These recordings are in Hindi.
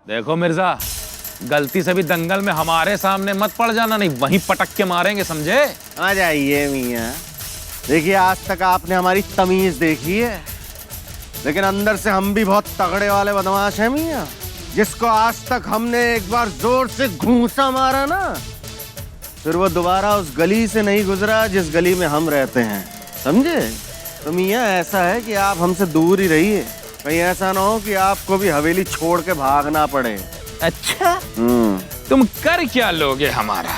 देखो मिर्जा, गलती से भी दंगल में हमारे सामने मत पड़ जाना, नहीं वहीं पटक के मारेंगे, समझे? आ जाइए मियाँ। देखिए आज तक आपने हमारी तमीज देखी है, लेकिन अंदर से हम भी बहुत तगड़े वाले बदमाश हैं मियाँ। जिसको आज तक हमने एक बार जोर से घूंसा मारा ना, फिर वो दोबारा उस गली से नहीं गुजरा जिस गली में हम रहते हैं, समझे? तो मियाँ ऐसा है कि आप हमसे दूर ही रहिए, कहीं ऐसा ना हो कि आपको भी हवेली छोड़ के भागना पड़े। अच्छा, तुम कर क्या लोगे हमारा?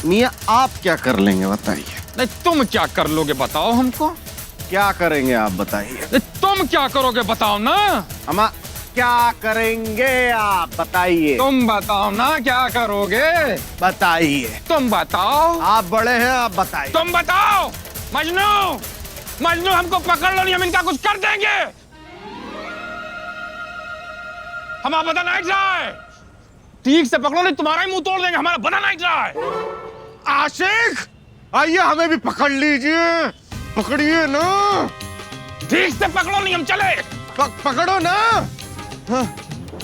मियाँ आप क्या कर लेंगे बताइए? नहीं तुम क्या कर लोगे बताओ हमको। क्या करेंगे आप बताइए? तुम क्या करोगे बताओ ना। हम क्या करेंगे आप बताइए? तुम बताओ ना क्या करोगे। बताइए। तुम बताओ। आप बड़े हैं, आप बताइए। तुम बताओ। मजनू, मजनू हमको पकड़ लो, नहीं हम इनका कुछ कर देंगे। हमारा बता नाइट जाए, ठीक से पकड़ो नहीं तुम्हारा ही मुंह तोड़ देंगे। हमारा बना नाइट जाए। आशिक आइए, हमें भी पकड़ लीजिए। पकड़िए ना, ठीक से पकड़ो नहीं हम चले। पकड़ो ना। हाँ।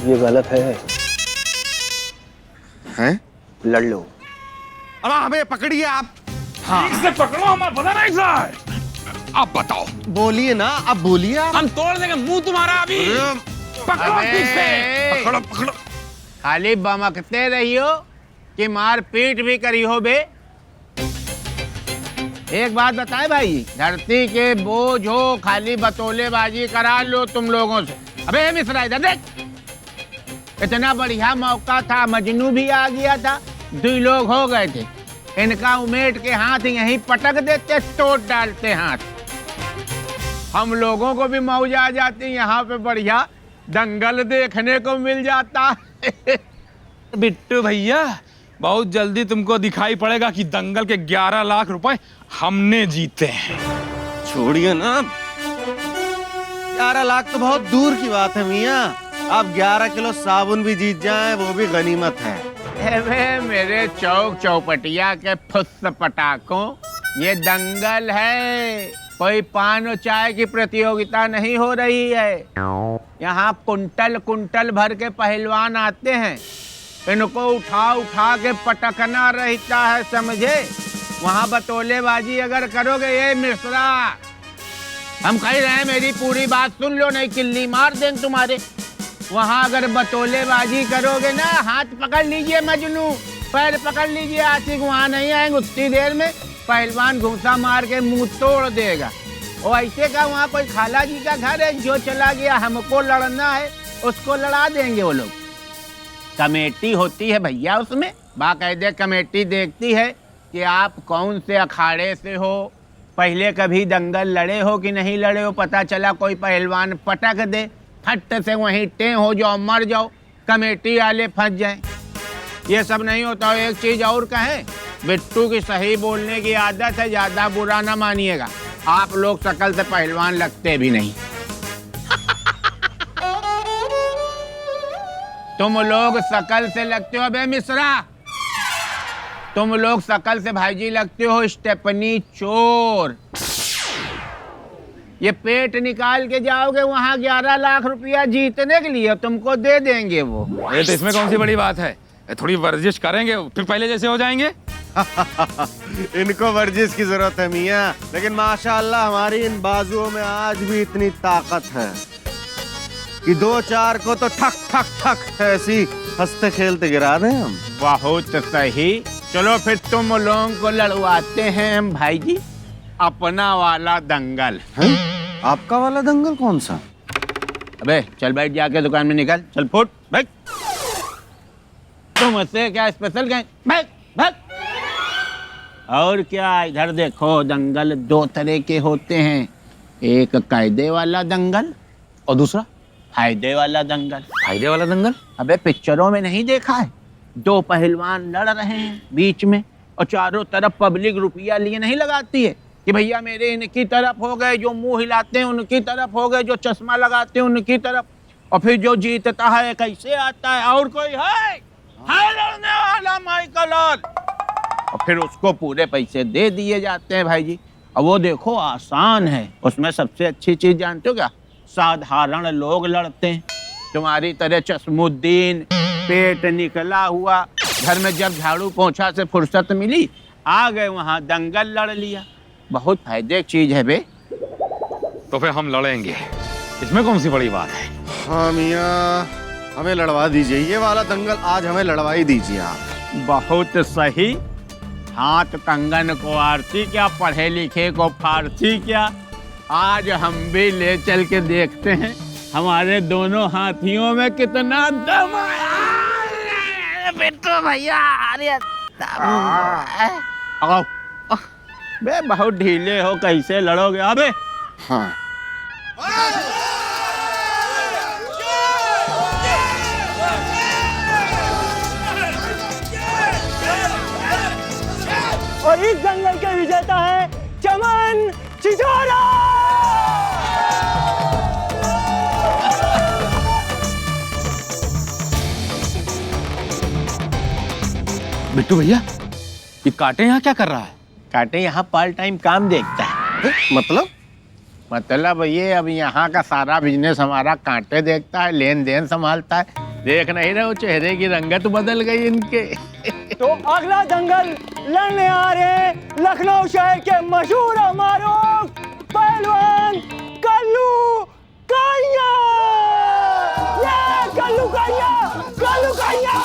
ये गलत है। हैं? लड़ लो। अब हमें पकड़िए आप। हाँ। ठीक से पकड़ो, हमारा बना नाइट जाए। अब बताओ। बोलिए ना, अब बोलिए आप। हम तोड़ देंगे मुंह तुम्हारा अभी। पकड़ो ठीक से। पकड़ो पकड़ो। खाली बमकते रहियो कि मार पीट भी करी हो बे। एक बात बताए भाई, धरती के बोझ हो, खाली बतौलेबाजी करा लो तुम लोगों से। अबे मिश्रा इधर देख, इतना बढ़िया मौका था, मजनू भी आ गया था, 2 लोग हो गए थे। इनका उमेट के हाथ यहीं पटक देते, टोट डालते हाथ। हम लोगों को भी मौज आ जाती, यहाँ पे बढ़िया दंगल देखने को मिल जाता। बिट्टू भैया, बहुत जल्दी तुमको दिखाई पड़ेगा कि दंगल के 11 लाख रुपए हमने जीते हैं। छोड़िए ना, 11 लाख तो बहुत दूर की बात है मियाँ। आप 11 किलो साबुन भी जीत जाएं, वो भी गनीमत है। अरे मेरे चौक चौपटिया के फुस पटाखों, ये दंगल है, कोई पान और चाय की प्रतियोगिता नहीं हो रही है। यहाँ कुंटल कुंटल भर के पहलवान आते हैं, इनको उठा उठा के पटकना रहता है, समझे? वहाँ बतौलेबाजी अगर करोगे, ये मिश्रा हम कह रहे हैं, मेरी पूरी बात सुन लो, नहीं किल्ली मार देंगे तुम्हारे। वहाँ अगर बतौलेबाजी करोगे ना, हाथ पकड़ लीजिए मजनू, पैर पकड़ लीजिए आशिक, वहाँ नहीं आएंगे उतनी देर में पहलवान घूंसा मार के मुंह तोड़ देगा। और ऐसे का वहाँ कोई खाला जी का घर है, जो चला गया हमको लड़ना है उसको लड़ा देंगे वो लोग। कमेटी होती है भैया, उसमें बाकायदे कमेटी देखती है कि आप कौन से अखाड़े से हो, पहले कभी दंगल लड़े हो कि नहीं लड़े हो। पता चला कोई पहलवान पटक दे, फट से वहीं टें हो जाओ, मर जाओ, कमेटी वाले फंस जाएं। ये सब नहीं होता। एक चीज और कहें, बिट्टू की सही बोलने की आदत है, ज्यादा बुरा ना मानिएगा। आप लोग शकल से पहलवान लगते भी नहीं। तुम लोग शकल से लगते हो बे मिश्रा, तुम लोग शकल से भाईजी लगते हो स्टेपनी चोर। ये पेट निकाल के जाओगे वहाँ 11 लाख रुपया जीतने के लिए, तुमको दे देंगे वो। अरे तो इसमें कौन सी बड़ी बात है, थोड़ी वर्जिश करेंगे फिर पहले जैसे हो जाएंगे। इनको वर्जिश की जरूरत है मियाँ, लेकिन माशाअल्लाह हमारी इन बाजुओं में आज भी इतनी ताकत है कि 2-4 को तो ठक ठक ठक ऐसी हंसते खेलते गिरा दें हम। बहुत सही, चलो फिर तुम लोगों को लड़वाते हैं हम भाईजी अपना वाला दंगल। आपका वाला दंगल कौन सा? अबे चल बैठ, जाके दुकान में निकल, चल फुट बैठ। तुमसे क्या स्पेशल कहें, बैठ बैठ। और क्या, इधर देखो, दंगल 2 तरह के होते हैं, एक कायदे वाला दंगल और दूसरा फायदे वाला दंगल। फायदे वाला दंगल? अबे पिक्चरों में नहीं देखा है, 2 पहलवान लड़ रहे हैं बीच में, और चारों तरफ पब्लिक रुपया लिए नहीं लगाती है कि भैया मेरे इनकी तरफ हो गए, जो मुंह हिलाते हैं उनकी तरफ हो गए, जो चश्मा लगाते हैं उनकी तरफ, और फिर जो जीतता है कैसे आता है, और कोई है लड़ने वाला माइकल, और फिर उसको पूरे पैसे दे दिए जाते हैं भाई जी। और वो देखो आसान है, उसमें सबसे अच्छी चीज जानते हो क्या, साधारण लोग लड़ते हैं, तुम्हारी तरह चश्मुद्दीन, पेट निकला हुआ, घर में जब झाड़ू पोंछा से फुर्सत मिली आ गए वहां दंगल लड़ लिया। बहुत फायदे की चीज है बे। तो फिर हम लड़ेंगे, इसमें कौन सी बड़ी बात है। हाँ मियाँ, हमें लड़वा दीजिए ये वाला दंगल, आज हमें लड़वाई दीजिए आप। बहुत सही। हाथ कंगन को आरती क्या, पढ़े लिखे को फारसी क्या। आज हम भी ले चल के देखते हैं हमारे दोनों हाथियों में कितना दम है। बेटो भैया अरे आओ। बे बहुत ढीले हो, कैसे लड़ोगे अबे। हाँ और इस दंगल के विजेता है चमन छिछोरा। बिट्टू भैया, ये कांटे यहाँ क्या कर रहा है। काटे यहाँ पार्ट टाइम काम देखता है। मतलब ये अब यहाँ का सारा बिजनेस हमारा कांटे देखता है, लेन देन संभालता है। देख नहीं रहे हो चेहरे की रंगत बदल गई इनके। तो अगला दंगल लड़ने आ रहे हैं लखनऊ शहर के मशहूर हमारो पहलवान कल्लू काइया। ये कल्लू काइया, कल्लू काइया।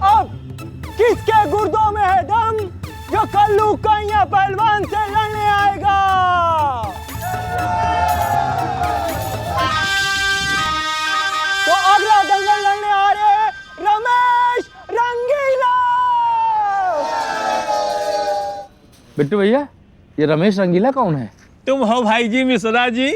अब किसके गुर्दों में है दम जो कल्लू काइया पहलवान से लड़ने आएगा। तो अगला दंगल लड़ने आ रहे हैं रमेश रंगीला। बिट्टू भैया, ये रमेश रंगीला कौन है। तुम हो भाई जी मिश्रा जी।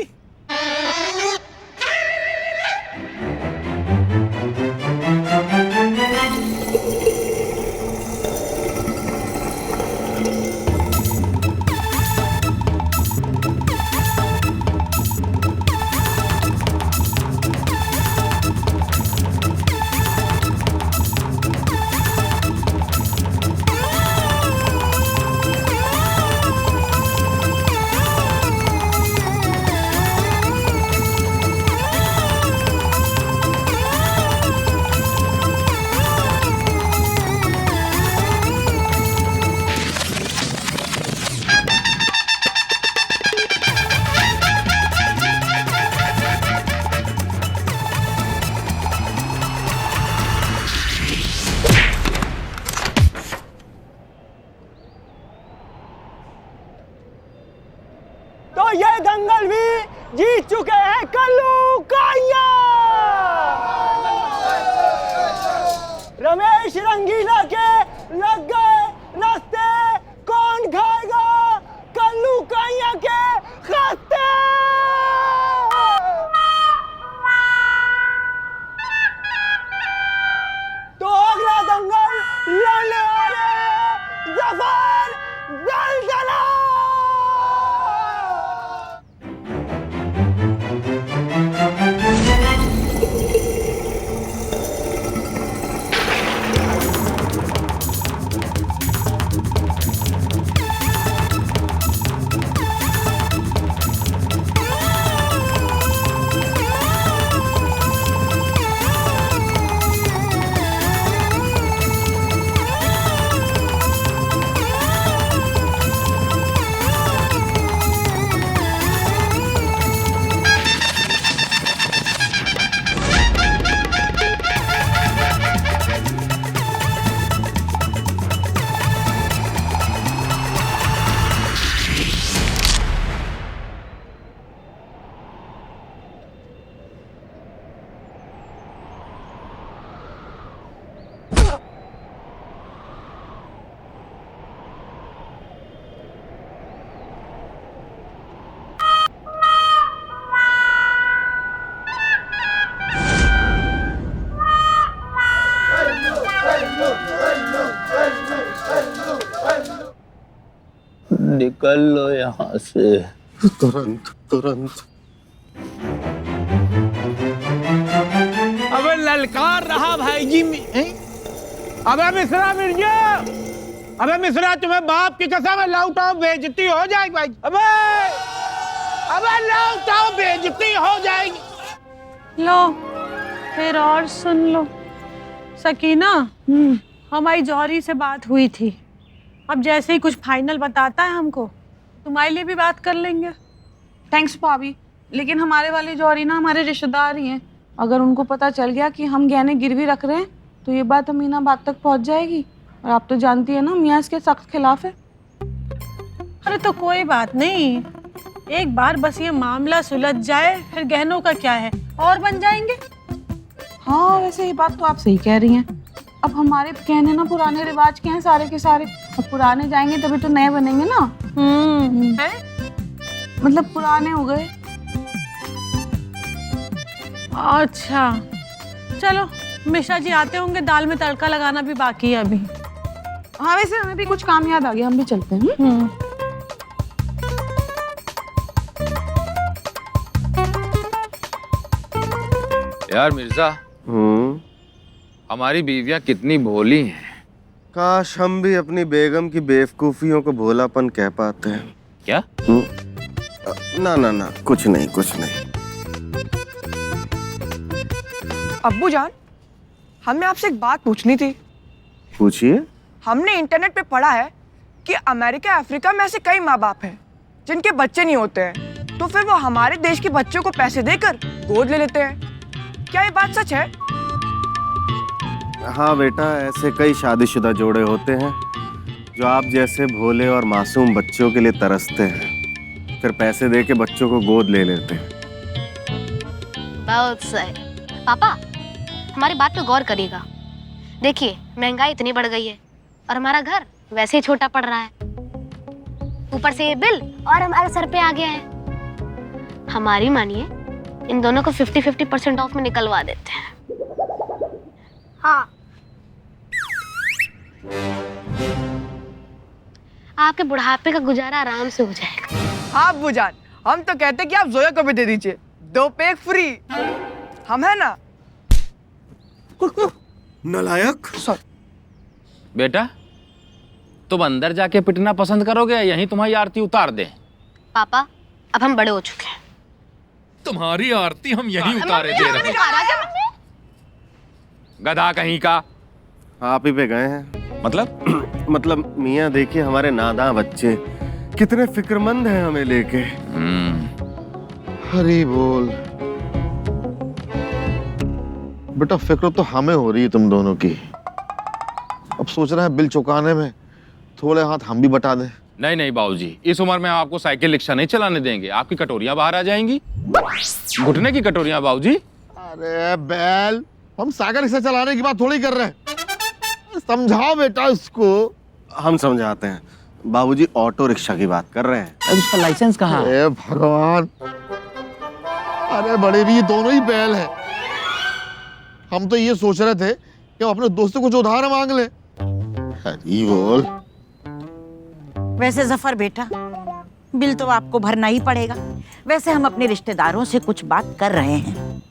तो ये दंगल भी जीत चुके हैं कल्लू काइया। रमेश रंगीला के लग गए रास्ते, कौन खाएगा कल्लू काइया के खाते। तो अगला दंगल लड़ने आ रहे हैं जफर दलदला। निकल लो यहाँ से तुरंत तुरंत। अबे ललकार रहा भाई जी। अबे मिश्रा मिर्जा, अबे मिश्रा, तुम्हें बाप की कसम है, लौटाओ बेइज्जती हो जाएगी भाई। अबे लौटाओ बेइज्जती हो जाएगी। लो फिर और सुन लो सकीना, हमारी जौहरी से बात हुई थी। अब जैसे ही कुछ फाइनल बताता है हमको, तुम्हारे लिए भी बात कर लेंगे। थैंक्स भाभी, लेकिन हमारे वाले जौहरी ना हमारे रिश्तेदार ही हैं। अगर उनको पता चल गया कि हम गहने गिरवी रख रहे हैं तो ये बात अमीनाबाद तक पहुंच जाएगी, और आप तो जानती है ना मियाँ इसके सख्त खिलाफ है। अरे तो कोई बात नहीं, एक बार बस ये मामला सुलझ जाए, फिर गहनों का क्या है, और बन जाएंगे। हाँ वैसे ये बात तो आप सही कह रही हैं। अब हमारे गहने ना पुराने रिवाज के हैं सारे के सारे, अब पुराने जाएंगे तभी तो नए बनेंगे ना। है? मतलब पुराने हो गए। अच्छा चलो, मिश्रा जी आते होंगे, दाल में तड़का लगाना भी बाकी है अभी। हाँ वैसे हमें भी कुछ काम याद आ गया, हम भी चलते हैं। यार मिर्जा, हमारी बीवियां कितनी भोली हैं। काश हम भी अपनी बेगम की बेवकूफियों को भोलापन कह पाते हैं। क्या? ना ना ना, कुछ नहीं कुछ नहीं। अब्बू जान, हमें आपसे एक बात पूछनी थी। पूछिए। हमने इंटरनेट पे पढ़ा है कि अमेरिका अफ्रीका में ऐसे कई माँ बाप हैं जिनके बच्चे नहीं होते हैं, तो फिर वो हमारे देश के बच्चों को पैसे देकर गोद ले लेते हैं। क्या ये बात सच है? हाँ बेटा, ऐसे कई शादीशुदा जोड़े होते हैं जो आप जैसे भोले और मासूम बच्चों के लिए तरसते हैं, फिर पैसे दे के बच्चों को गोद ले लेते हैं। बहुत सही। पापा, हमारी बात पे गौर करिएगा। देखिए, महंगाई इतनी बढ़ गई है और हमारा घर वैसे ही छोटा पड़ रहा है, ऊपर से ये बिल और हमारे सर पे आ गया है। हमारी मानिए, इन दोनों को 50-50% ऑफ में निकलवा देते हैं। हाँ, आपके बुढ़ापे का गुजारा आराम से हो जाएगा। हाँ अब्बू जान, हम तो कहते कि आप जोया को भी दे दीजिए, 2 पैक फ्री। हम है ना? नालायक। बेटा, तुम अंदर जाके पिटना पसंद करोगे या यहीं तुम्हारी आरती उतार दें? पापा, अब हम बड़े हो चुके हैं। तुम्हारी आरती हम यहीं उतारे दे रहे हैं। गधा कहीं का। आप ही पे गए हैं। मतलब? मतलब मियाँ देखिए, हमारे नादां बच्चे कितने फिक्रमंद हैं हमें लेके। हरी बोल। बेटा फिक्र तो हमें हो रही है तुम दोनों की। अब सोच रहे हैं बिल चुकाने में थोड़े हाथ हम भी बटा दें। नहीं नहीं बाबूजी, इस उम्र में हम आपको साइकिल रिक्शा नहीं चलाने देंगे। आपकी कटोरियां बाहर आ जाएंगी, घुटने की कटोरियां बाबूजी। अरे बैल, हम साइकिल रिक्शा चलाने की बात थोड़ी कर रहे हैं। समझाओ बेटा इसको। हम समझाते हैं। बाबूजी ऑटो रिक्शा की बात कर रहे हैं। उसका लाइसेंस कहाँ? अरे भगवान, अरे बड़े भी ये दोनों ही बैल हैं। हम तो ये सोच रहे थे कि अपने दोस्त से कुछ उधार मांग ले। हरी बोल। वैसे जफर बेटा, बिल तो आपको भरना ही पड़ेगा। वैसे हम अपने रिश्तेदारों से कुछ बात कर रहे हैं,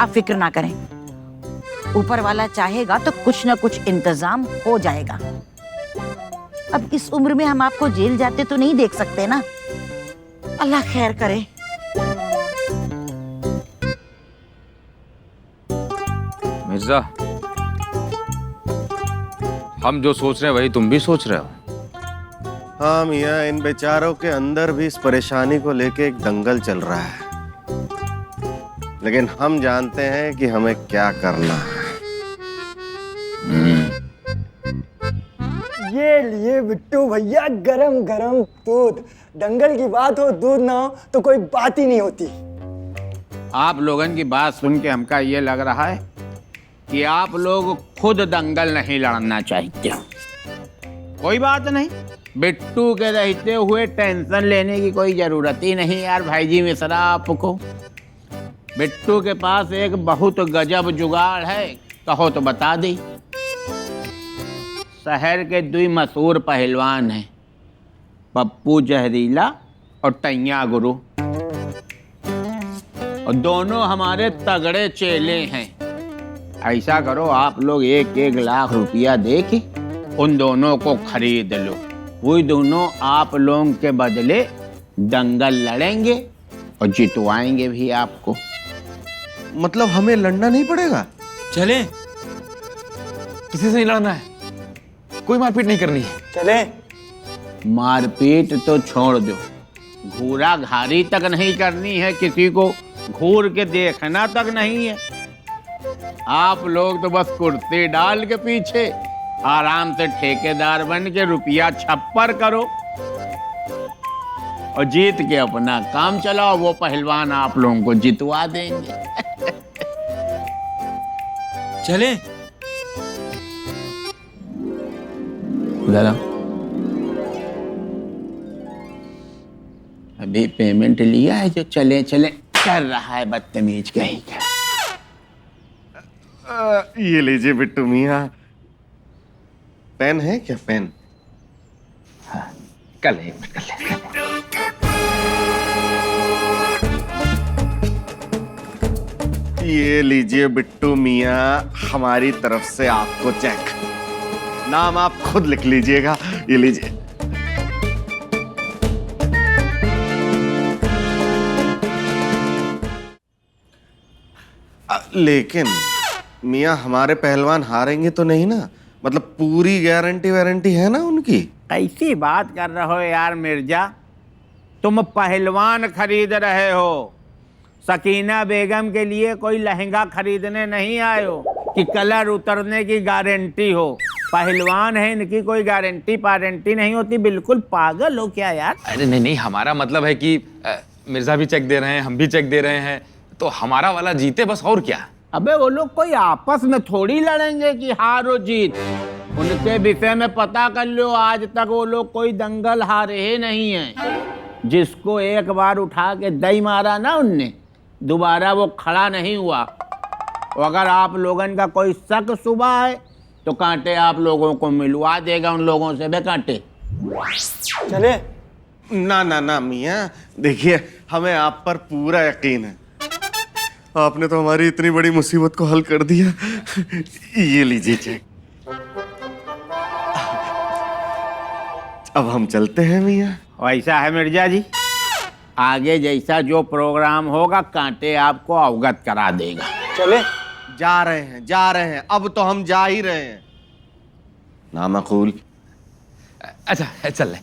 आप फिक्र ना करें। ऊपर वाला चाहेगा तो कुछ ना कुछ इंतजाम हो जाएगा। अब इस उम्र में हम आपको जेल जाते तो नहीं देख सकते ना। अल्लाह खैर करे। मिर्जा, हम जो सोच रहे हैं वही तुम भी सोच रहे हो। हाँ मियाँ, इन बेचारों के अंदर भी इस परेशानी को लेके एक दंगल चल रहा है, लेकिन हम जानते हैं कि हमें क्या करना है। ये लिए बिट्टू भैया गरम गरम दूध। दंगल की बात हो, दूध ना हो तो कोई बात ही नहीं होती। आप लोगन की बात सुन के हमका ये लग रहा है कि आप लोग खुद दंगल नहीं लड़ना चाहते। कोई बात नहीं, बिट्टू के रहते हुए टेंशन लेने की कोई जरूरत ही नहीं यार भाई जी मिश्रा आपको। बिट्टू के पास एक बहुत गजब जुगाड़ है, कहो तो बता दी। शहर के 2 मशहूर पहलवान हैं, पप्पू जहरीला और टैया गुरु, और दोनों हमारे तगड़े चेले हैं। ऐसा करो, आप लोग 1-1 लाख रुपया दे के उन दोनों को खरीद लो। वो दोनों आप लोगों के बदले दंगल लड़ेंगे और जितवाएंगे भी आपको। मतलब हमें लड़ना नहीं पड़ेगा? चले, किसी से नहीं लड़ना है, कोई मारपीट नहीं करनी है। चले। मारपीट तो छोड़ दो, घूरा घारी तक नहीं करनी है, किसी को घूर के देखना तक नहीं है। आप लोग तो बस कुर्सी डाल के पीछे आराम से ठेकेदार बन के रुपया छप्पर करो और जीत के अपना काम चलाओ। वो पहलवान आप लोगों को जितवा देंगे। चले। जरा अभी पेमेंट लिया है जो चले चले कर रहा है, बदतमीज कहीं का। ये लीजिए बिट्टू मियाँ, पेन है क्या? पेन कर ले, एक मिनट कर ले। ये लीजिए बिट्टू मियाँ, हमारी तरफ से आपको चेक। नाम आप खुद लिख लीजिएगा। ये लीजिए। लेकिन मियाँ, हमारे पहलवान हारेंगे तो नहीं ना? मतलब पूरी गारंटी वारंटी है ना उनकी? कैसी बात कर रहे हो यार मिर्जा, तुम पहलवान खरीद रहे हो, सकीना बेगम के लिए कोई लहंगा खरीदने नहीं आए हो कि कलर उतरने की गारंटी हो। पहलवान है, इनकी कोई गारंटी पारंटी नहीं होती। बिल्कुल पागल हो क्या यार? अरे नहीं नहीं, हमारा मतलब है कि मिर्जा भी चेक दे रहे हैं, हम भी चेक दे रहे हैं, तो हमारा वाला जीते बस, और क्या। अबे वो लोग कोई आपस में थोड़ी लड़ेंगे कि हारो जीत। उनके विषय में पता कर लो, आज तक वो लोग कोई दंगल हारे ही नहीं है। जिसको एक बार उठा के दई मारा ना उनने, दोबारा वो खड़ा नहीं हुआ। अगर आप लोगन का कोई शक सुबह है तो कांटे आप लोगों को मिलवा देगा उन लोगों से। बे कांटे चले। ना ना ना मियाँ, देखिए हमें आप पर पूरा यकीन है। आपने तो हमारी इतनी बड़ी मुसीबत को हल कर दिया। ये लीजिए चेक। अब हम चलते हैं मियाँ। वैसा है मिर्जा जी, आगे जैसा जो प्रोग्राम होगा कांटे आपको अवगत करा देगा। चले। जा रहे हैं, जा रहे हैं, अब तो हम जा ही रहे हैं। नामकूल। अच्छा चल ले।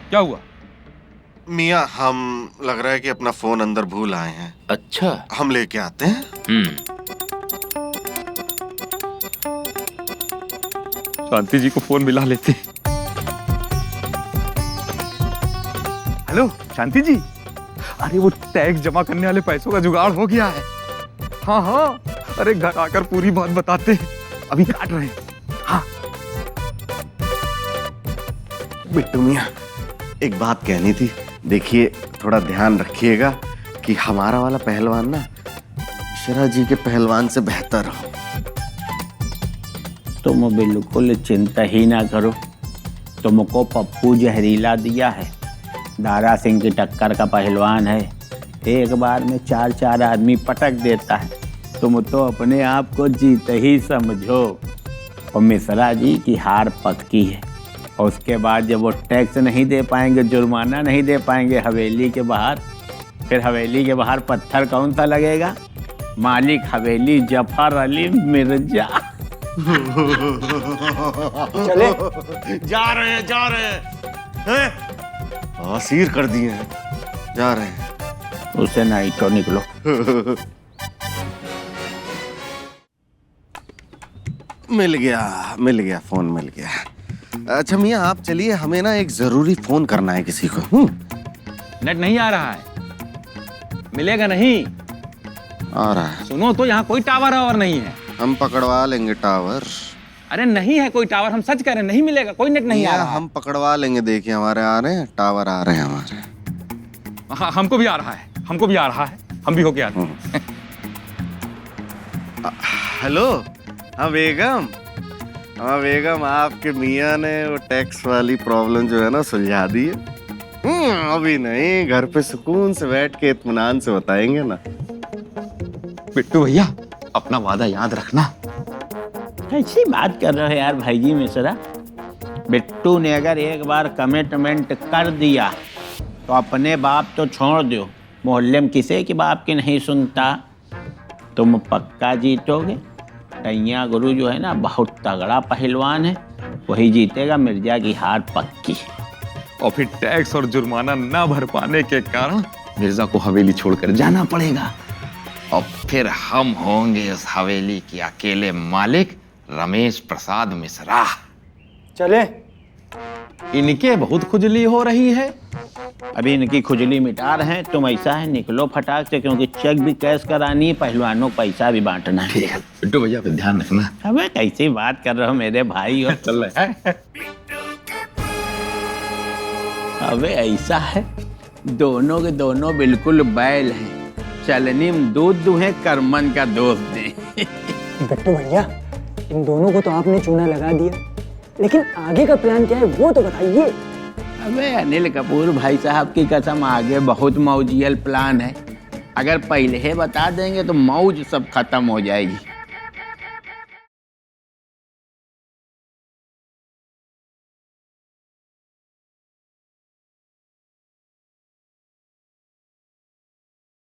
क्या हुआ? मियाँ, हम लग रहा है कि अपना फोन अंदर भूल आए हैं। अच्छा, हम लेके आते हैं। शांति जी को फोन मिला लेते। हेलो शांति जी, अरे वो टैक्स जमा करने वाले पैसों का जुगाड़ हो गया है। हाँ हाँ, अरे घर आकर पूरी बात बताते हैं, अभी काट रहे हैं। हाँ बिट्टू मियाँ, एक बात कहनी थी। देखिए थोड़ा ध्यान रखिएगा कि हमारा वाला पहलवान ना मिश्रा जी के पहलवान से बेहतर हो। तुम बिल्कुल चिंता ही ना करो, तुमको पप्पू जहरीला दिया है, दारा सिंह की टक्कर का पहलवान है, एक बार में 4-4 आदमी पटक देता है। तुम तो अपने आप को जीत ही समझो। और मिश्रा जी की हार पक्की है, और उसके बाद जब वो टैक्स नहीं दे पाएंगे, जुर्माना नहीं दे पाएंगे हवेली के बाहर, फिर हवेली के बाहर पत्थर कौन सा लगेगा? मालिक हवेली जफर अली मिर्जा। चले। जा रहे हैं, जा रहे हैं। असीर कर दिए हैं, जा रहे हैं। उसे नहीं तो निकलो। मिल गया, फोन मिल गया। अच्छा मियाँ, आप चलिए, हमें ना एक जरूरी फोन करना है किसी को। नेट नहीं आ रहा है, मिलेगा नहीं। आ रहा है। सुनो तो, यहाँ कोई टावर और नहीं है। हम पकड़वा लेंगे टावर। अरे नहीं है कोई टावर, हम सच कह रहे हैं, नहीं मिलेगा, कोई नेट नहीं आ रहा। हम पकड़वा लेंगे। देखिए हमारे आ रहे हैं, टावर आ रहे हैं हमारे। हाँ, हमको भी आ रहा है, हमको भी आ रहा है, हम भी होके आते हैं। हेलो। हाँ बेगम, हाँ बेगम, आपके मियाँ ने वो टैक्स वाली प्रॉब्लम जो है ना सुलझा दी है। अभी नहीं, घर पे सुकून से बैठ के इत्मीनान से बताएंगे ना। बिट्टू भैया अपना वादा याद रखना। ऐसी बात कर रहे हो यार भाई जी मिश्रा। बिट्टू ने अगर एक बार कमिटमेंट कर दिया तो अपने बाप तो छोड़ दो, मोहल्ले में किसी की बाप की नहीं सुनता। तुम पक्का जीतोगे। टैया गुरु जो है ना बहुत तगड़ा पहलवान है, वही जीतेगा, मिर्जा की हार पक्की। और फिर टैक्स और जुर्माना ना भर पाने के कारण मिर्जा को हवेली छोड़कर जाना पड़ेगा और फिर हम होंगे उस हवेली के अकेले मालिक रमेश प्रसाद मिश्रा। चले। इनके बहुत खुजली हो रही है। अभी इनकी खुजली मिटा रहे हैं। तुम ऐसा है निकलो फटाक से, क्योंकि चेक भी कैश करानी है, पहलवानों को पैसा भी बांटना है। ठीक है बिट्टू भैया पे ध्यान रखना। अबे कैसी बात कर रहे हो मेरे भाई हो। चल रहा है। अबे ऐसा है, दोनों के दोनों बिल्कुल बैल हैं। चलनी में दूध दुहे, करमन का दोस्त दे। बिट्टू भैया, इन दोनों को तो आपने चूना लगा दिया, लेकिन आगे का प्लान क्या है वो तो बताइए। अबे अनिल कपूर भाई साहब की कसम, आगे बहुत मौजियल प्लान है। अगर पहले ही बता देंगे तो मौज सब खत्म हो जाएगी।